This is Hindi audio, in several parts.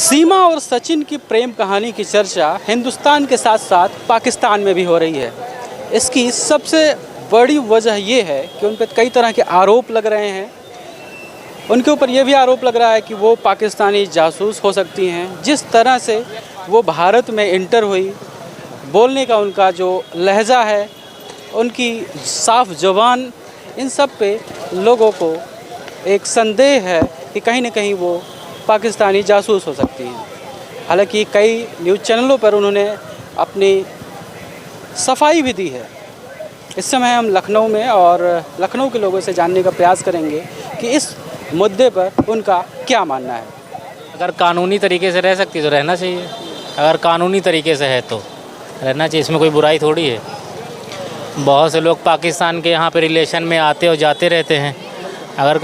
सीमा और सचिन की प्रेम कहानी की चर्चा हिंदुस्तान के साथ साथ पाकिस्तान में भी हो रही है। इसकी सबसे बड़ी वजह ये है कि उन पर कई तरह के आरोप लग रहे हैं। उनके ऊपर यह भी आरोप लग रहा है कि वो पाकिस्तानी जासूस हो सकती हैं। जिस तरह से वो भारत में इंटर हुई, बोलने का उनका जो लहजा है, उनकी साफ ज़ुबान, इन सब पे लोगों को एक संदेह है कि कहीं ना कहीं वो पाकिस्तानी जासूस हो सकती हैं। हालांकि कई न्यूज़ चैनलों पर उन्होंने अपनी सफाई भी दी है। इस समय हम लखनऊ में और लखनऊ के लोगों से जानने का प्रयास करेंगे कि इस मुद्दे पर उनका क्या मानना है। अगर कानूनी तरीके से रह सकती है तो रहना चाहिए। अगर कानूनी तरीके से है तो रहना चाहिए, इसमें कोई बुराई थोड़ी है। बहुत से लोग पाकिस्तान के यहाँ पे रिलेशन में आते और जाते रहते हैं। अगर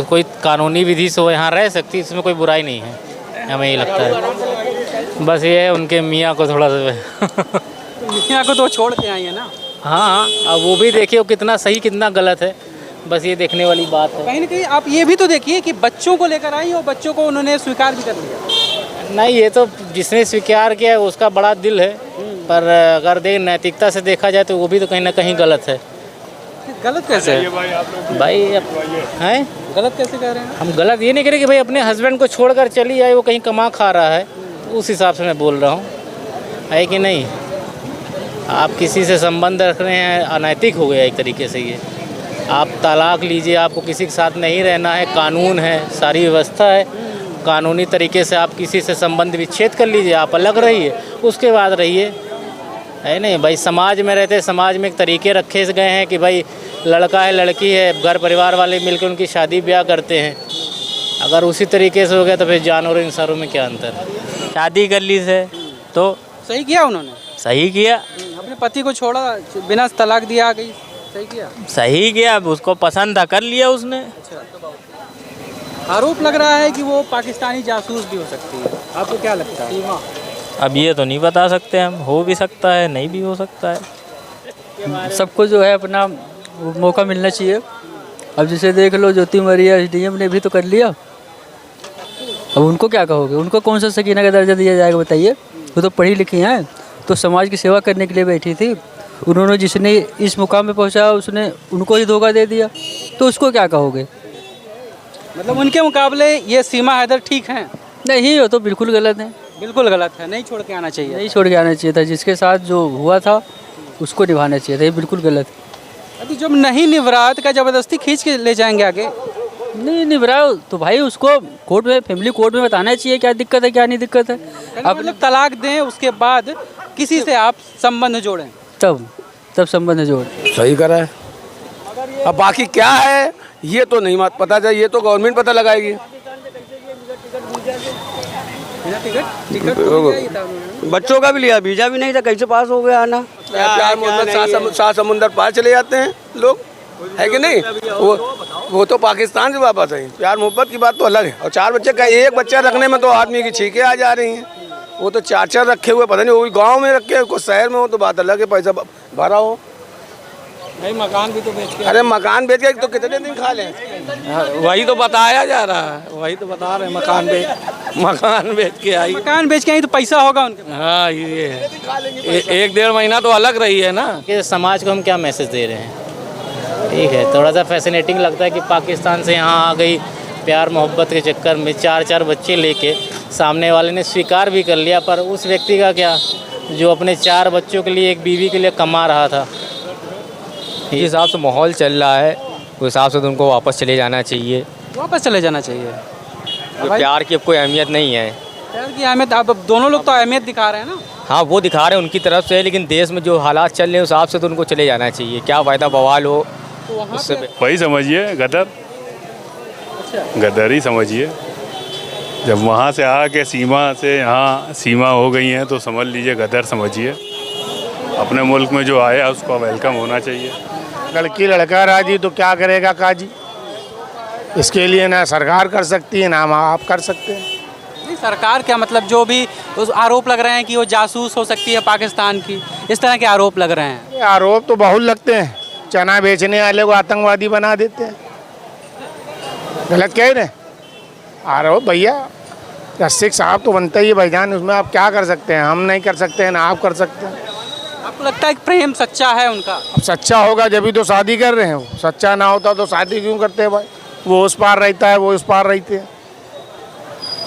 कोई कानूनी विधि से वो यहाँ रह सकती है, इसमें कोई बुराई नहीं है, हमें ये लगता है। बस ये है उनके मियाँ को थोड़ा सा मियाँ को तो छोड़ के आई है ना। हाँ, अब वो भी देखिए वो कितना सही कितना गलत है, बस ये देखने वाली बात है। कहीं ना कहीं आप ये भी तो देखिए कि बच्चों को लेकर आई और बच्चों को उन्होंने स्वीकार भी कर लिया। नहीं, ये तो जिसने स्वीकार किया है उसका बड़ा दिल है, पर अगर नैतिकता से देखा जाए तो वो भी तो कहीं ना कहीं गलत है। गलत कैसे है भाई? हैं गलत कैसे कह रहे हैं? हम गलत ये नहीं करें कि भाई अपने हस्बैंड को छोड़कर चली जाए, वो कहीं कमा खा रहा है, तो उस हिसाब से मैं बोल रहा हूँ, है कि नहीं? आप किसी से संबंध रख रहे हैं, अनैतिक हो गया एक तरीके से ये। आप तलाक लीजिए, आपको किसी के साथ नहीं रहना है, कानून है, सारी व्यवस्था है, कानूनी तरीके से आप किसी से संबंध विच्छेद कर लीजिए, आप अलग रहिए, उसके बाद रहिए, है नहीं? भाई समाज में रहते, समाज में एक तरीके रखे गए हैं कि भाई लड़का है लड़की है, घर परिवार वाले मिलकर उनकी शादी ब्याह करते हैं। अगर उसी तरीके से हो गया तो फिर जानवर इंसानों में क्या अंतर है? शादी कर ली से तो सही किया उन्होंने? सही किया, अपने पति को छोड़ा, बिना तलाक दिया आ गई, सही किया? सही किया, उसको पसंद था कर लिया उसने। अच्छा। आरोप लग रहा है कि वो पाकिस्तानी जासूस भी हो सकती है, आपको क्या लगता है? अब ये तो नहीं बता सकते हम, हो भी सकता है नहीं भी हो सकता है। सबको जो है अपना मौका मिलना चाहिए। अब जैसे देख लो ज्योति मौर्य एसडीएम ने भी तो कर लिया, अब उनको क्या कहोगे? उनको कौन सा सकीना का दर्जा दिया जाएगा बताइए? वो तो पढ़ी लिखी हैं, तो समाज की सेवा करने के लिए बैठी थी। उन्होंने जिसने इस मुकाम पे पहुंचाया उसने उनको ही धोखा दे दिया, तो उसको क्या कहोगे? मतलब उनके मुकाबले ये सीमा हैदर ठीक हैं? नहीं, वो तो बिल्कुल गलत है। बिल्कुल गलत है, नहीं छोड़ के आना चाहिए। नहीं छोड़ के आना चाहिए था, जिसके साथ जो हुआ था उसको निभाना चाहिए था, ये बिल्कुल गलत है। अभी जब नहीं निभरा तो क्या ज़बरदस्ती खींच के ले जाएंगे आगे? नहीं निभरा तो भाई उसको कोर्ट में, फैमिली कोर्ट में बताना चाहिए क्या दिक्कत है क्या नहीं दिक्कत है। अब मतलब तलाक दें, उसके बाद किसी से आप संबंध जोड़ें, तब संबंध जोड़। सही करा है। अब बाकी क्या है ये तो नहीं पता चले, ये तो गवर्नमेंट पता लगाएगी। बच्चों का भी लिया, वीजा भी नहीं था, कैसे पास हो गया आना? प्यार मोहब्बत सात समुंदर पार चले जाते हैं लोग, है कि नहीं? वो तो पाकिस्तान से वापस है। प्यार मोहब्बत की बात तो अलग है। और 4 बच्चे का एक बच्चा रखने में तो आदमी की छींकें आ जा रही हैं। वो तो 4 रखे हुए, पता नहीं वो गांव में रखे, कुछ शहर में हो तो बात अलग है, पैसा भरा हो। भाई मकान भी तो बेच के, अरे मकान बेच के तो कितने दिन खा लें? वही तो बताया जा रहा है, वही तो बता रहे हैं, मकान बेच के आई। मकान बेच के आई तो पैसा होगा उनके। हाँ, ये है। 1-1.5 महीना तो अलग रही है ना। कि समाज को हम क्या मैसेज दे रहे हैं? ठीक है, थोड़ा सा फैसिनेटिंग लगता है कि पाकिस्तान से यहाँ आ गई, प्यार मोहब्बत के चक्कर में 4 बच्चे लेके सामने वाले ने स्वीकार भी कर लिया, पर उस व्यक्ति का क्या जो अपने 4 बच्चों के लिए, एक बीवी के लिए कमा रहा था। जिस हिसाब से माहौल चल रहा है उस हिसाब से तो उनको वापस चले जाना चाहिए। वापस चले जाना चाहिए। तो प्यार की अब कोई अहमियत नहीं है। प्यार की अहमियत, अब दोनों लोग तो अहमियत दिखा रहे हैं ना। हाँ, वो दिखा रहे हैं उनकी तरफ से, लेकिन देश में जो हालात चल रहे हैं उस हिसाब से तो उनको चले जाना चाहिए। क्या फ़ायदा बवाल हो उससे? वही समझिए गदर, गदर ही समझिए। जब वहाँ से आके सीमा से यहाँ सीमा हो गई हैं तो समझ लीजिए गदर समझिए। अपने मुल्क में जो आया उसको वेलकम होना चाहिए। लड़की लड़का राजी तो क्या करेगा काजी? इसके लिए ना सरकार कर सकती है ना हम आप कर सकते हैं। नहीं, सरकार क्या, मतलब जो भी उस आरोप लग रहे हैं कि वो जासूस हो सकती है पाकिस्तान की, इस तरह के आरोप लग रहे हैं। ये आरोप तो बहुत लगते हैं। चना बेचने वाले को आतंकवादी बना देते हैं, गलत कह रहे हैं। आरोप भैया क्या सिख साहब तो बनता ही है भाईजान, उसमें आप क्या कर सकते हैं, हम नहीं कर सकते हैं ना आप कर सकते हैं। आपको लगता है कि प्रेम सच्चा है उनका? अब सच्चा होगा जब ही तो शादी कर रहे हैं, वो सच्चा ना होता तो शादी क्यों करते हैं भाई। वो उस पार रहता है, वो उस पार रहते हैं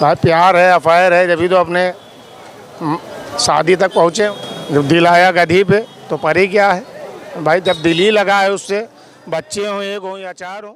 भाई। प्यार है, अफायर है, जब ही तो अपने शादी तक पहुँचे। जब दिल आया गधी पे तो परी क्या है भाई। जब दिल ही लगा है उससे, बच्चे हों, एक हों या चार हों।